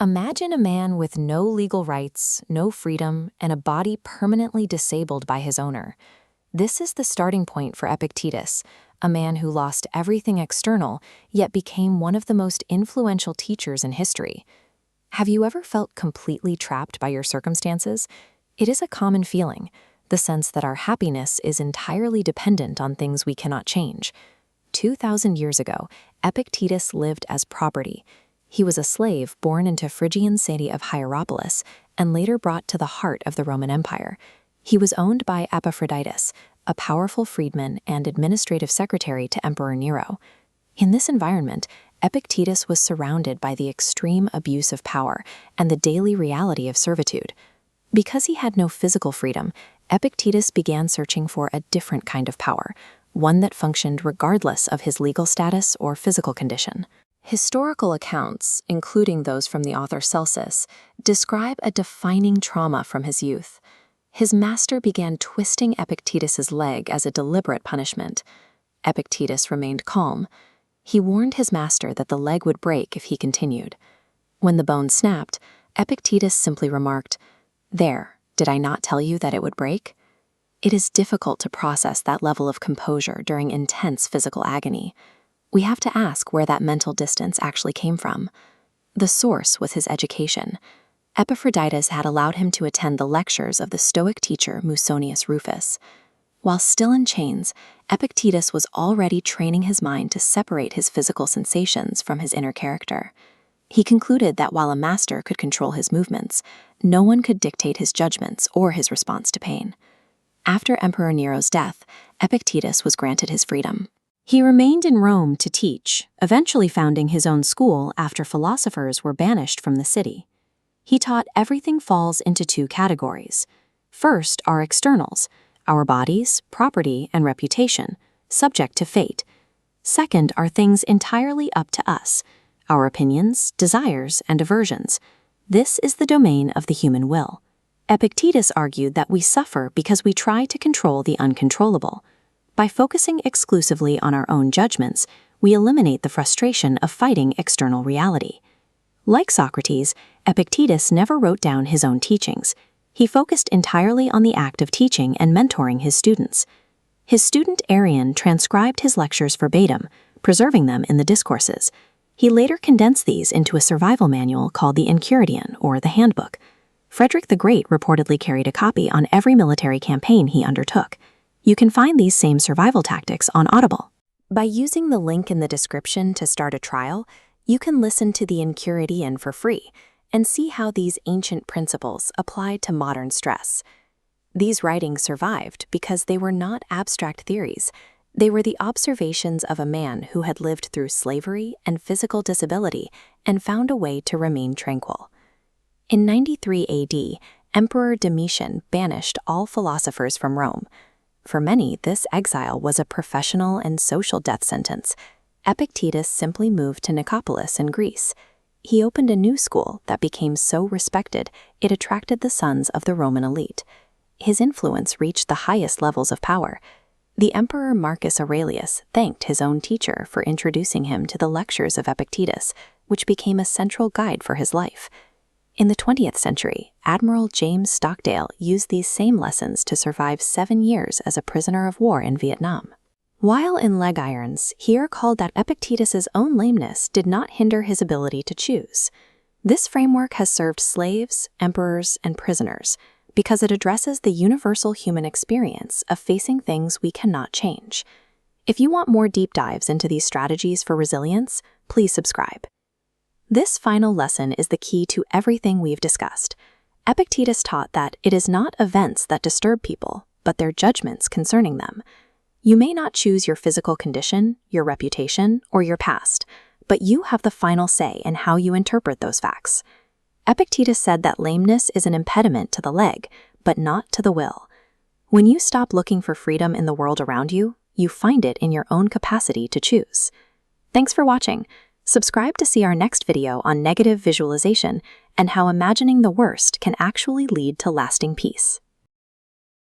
Imagine a man with no legal rights, no freedom, and a body permanently disabled by his owner. This is the starting point for Epictetus, a man who lost everything external, yet became one of the most influential teachers in history. Have you ever felt completely trapped by your circumstances? It is a common feeling, the sense that our happiness is entirely dependent on things we cannot change. 2,000 years ago, Epictetus lived as property. He was a slave born into Phrygian city of Hierapolis and later brought to the heart of the Roman Empire. He was owned by Epictetus, a powerful freedman and administrative secretary to Emperor Nero. In this environment, Epictetus was surrounded by the extreme abuse of power and the daily reality of servitude. Because he had no physical freedom, Epictetus began searching for a different kind of power, one that functioned regardless of his legal status or physical condition. Historical accounts, including those from the author Celsus, describe a defining trauma from his youth. His master began twisting Epictetus's leg as a deliberate punishment. Epictetus remained calm. He warned his master that the leg would break if he continued. When the bone snapped, Epictetus simply remarked, "There, did I not tell you that it would break?" It is difficult to process that level of composure during intense physical agony. We have to ask where that mental distance actually came from. The source was his education. Epictetus had allowed him to attend the lectures of the Stoic teacher Musonius Rufus. While still in chains, Epictetus was already training his mind to separate his physical sensations from his inner character. He concluded that while a master could control his movements, no one could dictate his judgments or his response to pain. After Emperor Nero's death, Epictetus was granted his freedom. He remained in Rome to teach, eventually founding his own school after philosophers were banished from the city. He taught everything falls into two categories. First are externals, our bodies, property, and reputation, subject to fate. Second are things entirely up to us, our opinions, desires, and aversions. This is the domain of the human will. Epictetus argued that we suffer because we try to control the uncontrollable. By focusing exclusively on our own judgments, we eliminate the frustration of fighting external reality. Like Socrates, Epictetus never wrote down his own teachings. He focused entirely on the act of teaching and mentoring his students. His student Arian transcribed his lectures verbatim, preserving them in the discourses. He later condensed these into a survival manual called the Enchiridion, or the Handbook. Frederick the Great reportedly carried a copy on every military campaign he undertook. You can find these same survival tactics on Audible. By using the link in the description to start a trial, you can listen to the Enchiridion for free and see how these ancient principles apply to modern stress. These writings survived because they were not abstract theories. They were the observations of a man who had lived through slavery and physical disability and found a way to remain tranquil. In 93 AD, Emperor Domitian banished all philosophers from Rome. For many, this exile was a professional and social death sentence. Epictetus simply moved to Nicopolis in Greece. He opened a new school that became so respected it attracted the sons of the Roman elite. His influence reached the highest levels of power. The emperor Marcus Aurelius thanked his own teacher for introducing him to the lectures of Epictetus, which became a central guide for his life. In the 20th century, Admiral James Stockdale used these same lessons to survive 7 years as a prisoner of war in Vietnam. While in leg irons, he recalled that Epictetus's own lameness did not hinder his ability to choose. This framework has served slaves, emperors, and prisoners because it addresses the universal human experience of facing things we cannot change. If you want more deep dives into these strategies for resilience, please subscribe. This final lesson is the key to everything we've discussed. Epictetus taught that it is not events that disturb people, but their judgments concerning them. You may not choose your physical condition, your reputation, or your past, but you have the final say in how you interpret those facts. Epictetus said that lameness is an impediment to the leg, but not to the will. When you stop looking for freedom in the world around you, you find it in your own capacity to choose. Thanks for watching. Subscribe to see our next video on negative visualization and how imagining the worst can actually lead to lasting peace.